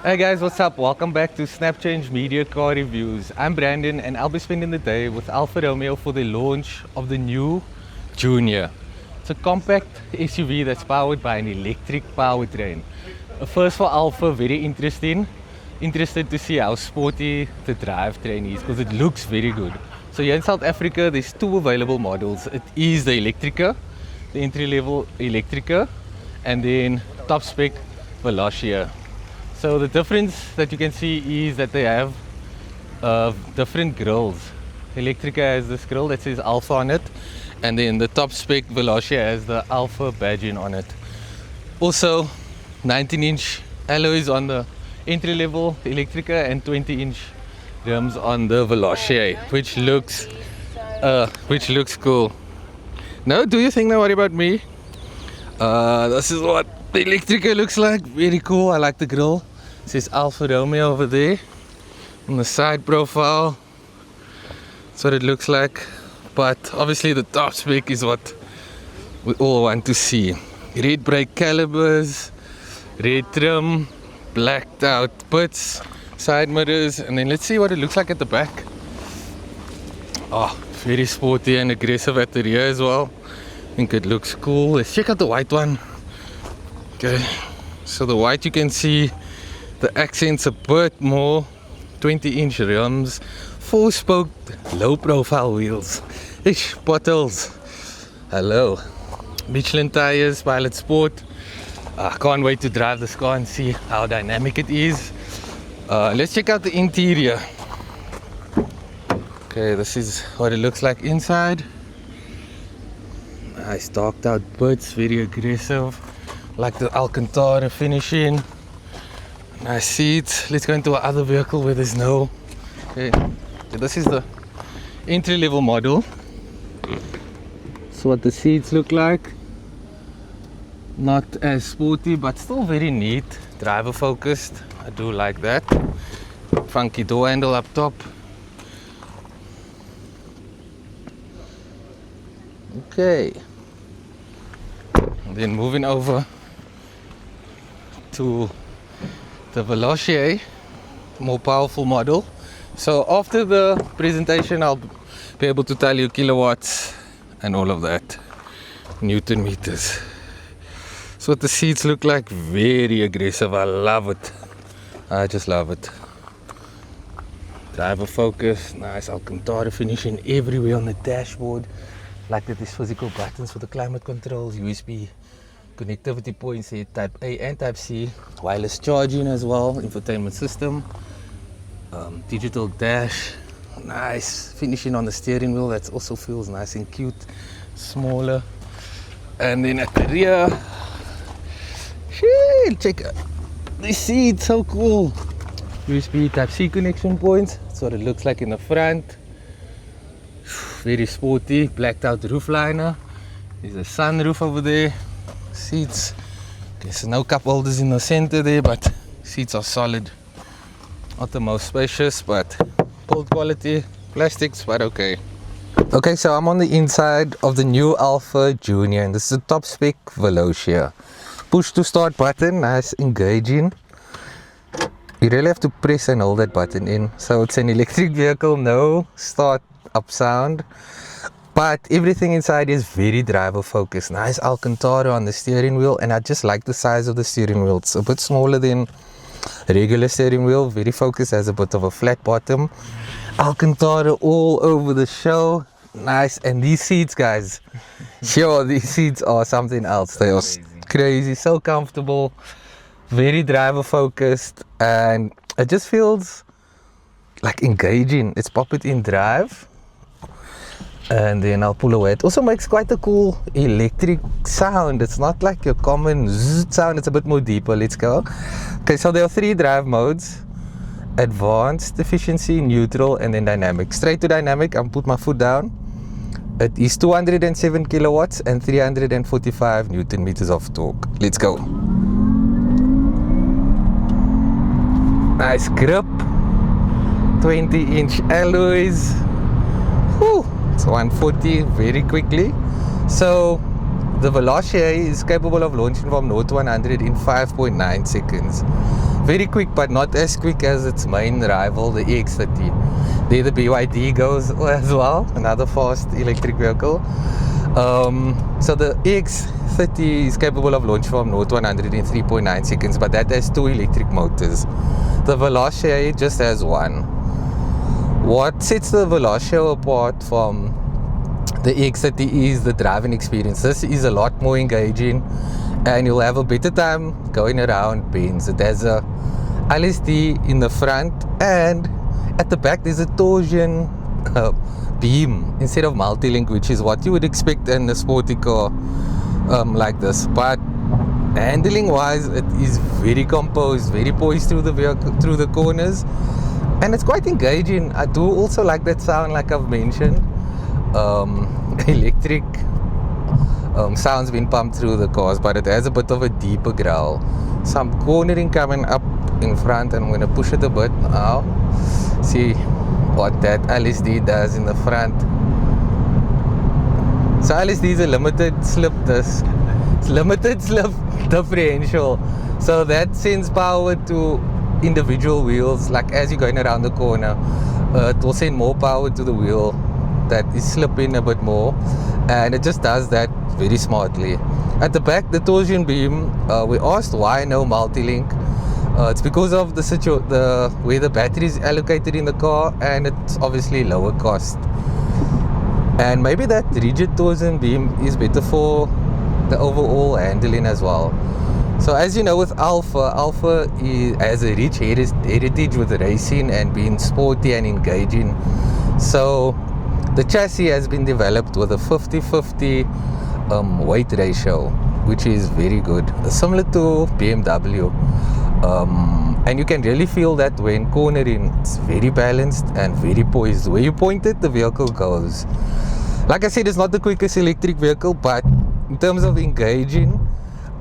Hey guys, what's up? Welcome back to Snapchange Media Car Reviews. I'm Brandon and I'll be spending the day with Alfa Romeo for the launch of the new Junior. It's a compact SUV that's powered by an electric powertrain. First for Alfa, very interesting. Interested to see how sporty the drivetrain is because it looks very good. So here in South Africa, there's two available models. It is the Electrica, the entry-level Electrica, and then top spec Veloce. So the difference that you can see is that they have different grills. Electrica has this grill that says Alfa on it, and then the top spec Veloce has the Alfa badging on it. Also 19-inch alloys on the entry level Electrica and 20-inch rims on the Veloce, which looks cool. No, do you think? Don't worry about me. This is what the Electrica looks like. Very cool. I like the grille. It says Alfa Romeo over there on the side profile. That's what it looks like. But obviously the top spec is what we all want to see. Red brake calipers, red trim, blacked out bits, side mirrors, and then let's see what it looks like at the back. Oh, very sporty and aggressive at the rear as well. I think it looks cool. Let's check out the white one. Okay, so the white, you can see the accents a bit more. 20-inch rims, 4-spoked low profile wheels. Ish, bottles. Hello. Michelin tires, Pilot Sport. I can't wait to drive this car and see how dynamic it is. Let's check out the interior. Okay, this is what it looks like inside. Nice darked out bits, very aggressive. Like the Alcantara finishing. Nice seats. Let's go into our other vehicle where there's no. Okay, this is the entry level model. So what the seats look like. Not as sporty, but still very neat. Driver focused. I do like that. Funky door handle up top. Okay. And then moving over to the Veloce, more powerful model. So after the presentation, I'll be able to tell you kilowatts and all of that, Newton meters. So what the seats look like, very aggressive. I love it. I just love it. Driver focus, nice Alcantara finishing everywhere on the dashboard. Like that, there's physical buttons for the climate controls, USB connectivity points here, type A and type C, wireless charging as well, infotainment system, digital dash, nice finishing on the steering wheel. That also feels nice and cute, smaller. And then at the rear, check out the seat, so cool. USB type C connection points. That's what it looks like in the front. Very sporty, blacked out roof liner. There's a sunroof over there. Seats, okay, so no cup holders in the center there, but seats are solid. Not the most spacious, but build quality, plastics, but okay. Okay, so I'm on the inside of the new Alfa Junior, and this is a top spec Veloce. Push to start button, nice, engaging. You really have to press and hold that button in. So it's an electric vehicle, no start up sound. But everything inside is very driver focused. Nice Alcantara on the steering wheel, and I just like the size of the steering wheel. It's a bit smaller than regular steering wheel, very focused, has a bit of a flat bottom. Alcantara all over the show. Nice. And these seats, guys, sure, these seats are something else. They are crazy, so comfortable, very driver focused, and it just feels like engaging. It's pop it in drive. And then I'll pull away. It also makes quite a cool electric sound. It's not like your common zzz sound, it's a bit more deeper. Let's go. Okay, so there are 3 drive modes: advanced, efficiency, neutral, and then dynamic. Straight to dynamic, I'll put my foot down. It is 207 kilowatts and 345 Newton meters of torque. Let's go. Nice grip. 20-inch alloys. Whew. It's 140 very quickly. So the Veloce is capable of launching from 0 to 100 in 5.9 seconds. Very quick, but not as quick as its main rival, the EX30. There the BYD goes as well, another fast electric vehicle. So the EX30 is capable of launch from 0 to 100 in 3.9 seconds, but that has 2 electric motors. The Veloce just has 1. What sets the Veloce apart from the EX30 is the driving experience. This is a lot more engaging and you'll have a better time going around bends. It has a LSD in the front, and at the back there's a torsion beam instead of multi-link, which is what you would expect in a sporty car like this. But handling wise, it is very composed, very poised through the vehicle, through the corners, and it's quite engaging. I do also like that sound, like I've mentioned. Electric sounds being pumped through the cars, but it has a bit of a deeper growl. Some cornering coming up in front, and I'm going to push it a bit now. See what that LSD does in the front. So LSD is a limited slip disc. It's limited slip differential. So that sends power to individual wheels. Like as you're going around the corner, it will send more power to the wheel that is slipping a bit more, and it just does that very smartly. At the back, the torsion beam, we asked why no multi-link. It's because of the way the battery is allocated in the car, and it's obviously lower cost. And maybe that rigid torsion beam is better for the overall handling as well. So as you know, with Alfa has a rich heritage with racing and being sporty and engaging. So the chassis has been developed with a 50-50 weight ratio, which is very good, similar to BMW. And you can really feel that when cornering, it's very balanced and very poised. Where you point it, the vehicle goes. Like I said, it's not the quickest electric vehicle, but in terms of engaging,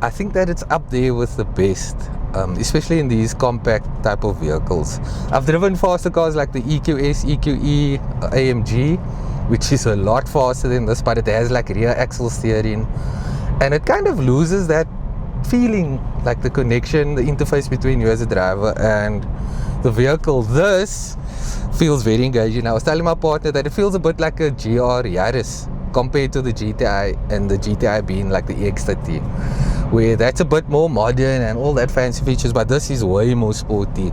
I think that it's up there with the best, especially in these compact type of vehicles. I've driven faster cars like the EQS, EQE, AMG, which is a lot faster than this, but it has like rear axle steering, and it kind of loses that feeling, like the connection, the interface between you as a driver and the vehicle. This feels very engaging. I was telling my partner that it feels a bit like a GR Yaris compared to the GTI, and the GTI being like the EX30, where that's a bit more modern and all that fancy features, but this is way more sporty.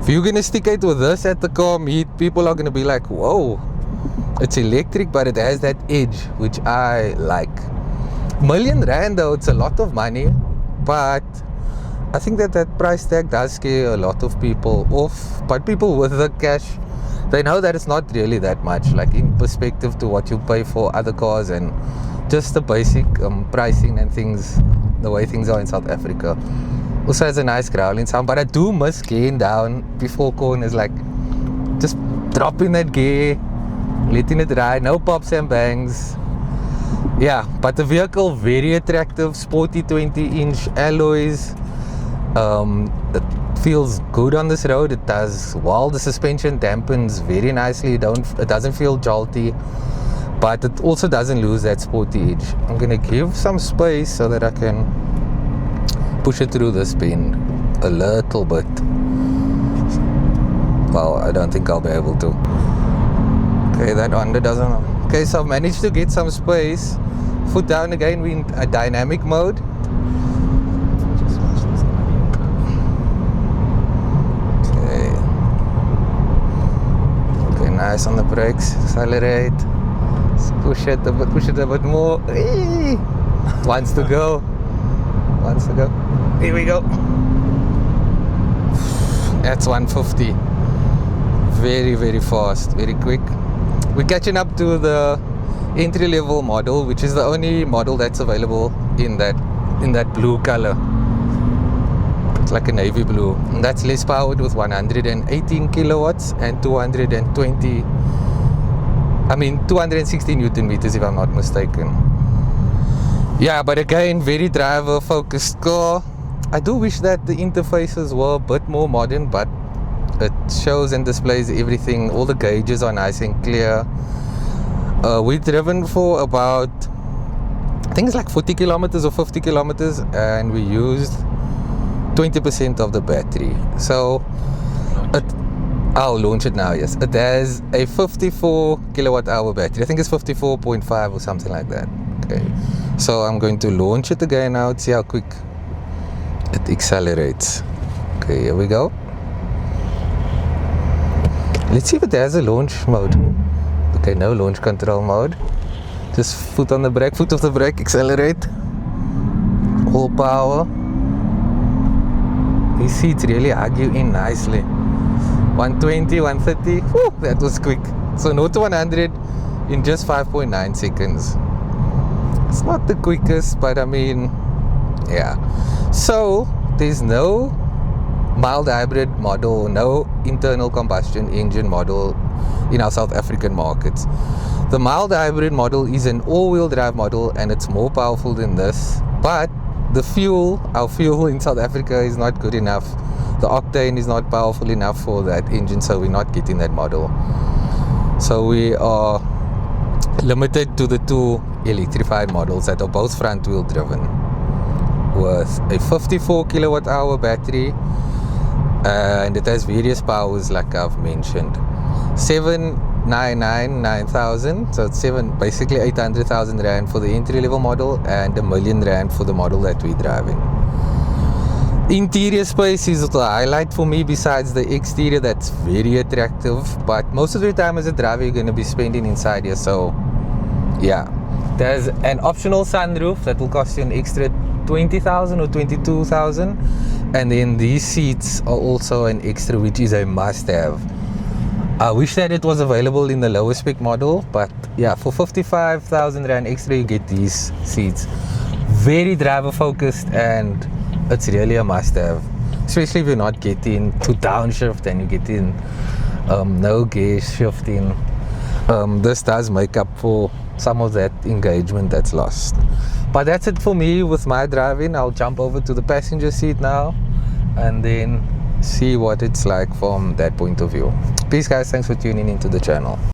If you're gonna stick it with this at the car meet, people are gonna be like, whoa, it's electric, but it has that edge, which I like. R1,000,000 though, it's a lot of money, but I think that price tag does scare a lot of people off. But people with the cash, they know that it's not really that much, like in perspective to what you pay for other cars and just the basic pricing and things, the way things are in South Africa. Also has a nice growling sound, but I do miss gearing down before corners, like just dropping that gear, letting it ride, no pops and bangs. Yeah, but the vehicle very attractive, sporty 20-inch alloys. It feels good on this road. It does well. The suspension dampens very nicely. It doesn't feel jolty, but it also doesn't lose that sporty edge. I'm gonna give some space so that I can push it through this bend a little bit. Well, I don't think I'll be able to. Okay, that under doesn't. Okay, so I've managed to get some space. Foot down again, we're in a dynamic mode. Okay, nice on the brakes. Accelerate. Let's push it a bit more. Eee! Wants to go. Here we go. That's 150. Very, very fast, very quick. We're catching up to the entry-level model, which is the only model that's available in that blue color. It's like a navy blue, and that's less powered with 118 kilowatts and 260 Newton meters if I'm not mistaken. Yeah, but again, very driver-focused car. I do wish that the interfaces were a bit more modern, but it shows and displays everything. All the gauges are nice and clear. We've driven for about, I think it's like 40 kilometers or 50 kilometers, and we used 20% of the battery. So I'll launch it now. Yes, it has a 54 kilowatt hour battery. I think it's 54.5 or something like that. Okay, so I'm going to launch it again now to see how quick it accelerates. Okay, here we go. Let's see if it has a launch mode. Okay, no launch control mode. Just foot on the brake, foot off the brake, accelerate. All power. These seats really hug you in nicely. 120, 130, whew, that was quick. So 0 to 100 in just 5.9 seconds. It's not the quickest, but I mean, yeah. So there's no mild hybrid model, no internal combustion engine model in our South African markets. The mild hybrid model is an all-wheel drive model and it's more powerful than this, but the fuel, our fuel in South Africa is not good enough. The octane is not powerful enough for that engine, so we're not getting that model. So we are limited to the 2 electrified models that are both front wheel driven with a 54 kilowatt hour battery, and it has various powers like I've mentioned. 799,900, so it's basically 800,000 rand for the entry level model and R1 million for the model that we're driving. Interior space is the highlight for me, besides the exterior that's very attractive, but most of the time as a driver you're going to be spending inside here. So yeah, there's an optional sunroof that will cost you an extra 20,000 or 22,000, and then these seats are also an extra, which is a must-have. I wish that it was available in the lower spec model, but yeah, for 55,000 rand extra you get these seats. Very driver focused, and it's really a must-have, especially if you're not getting to downshift and you're getting no gear shifting. This does make up for some of that engagement that's lost. But that's it for me with my driving. I'll jump over to the passenger seat now and then see what it's like from that point of view. Peace guys, thanks for tuning into the channel.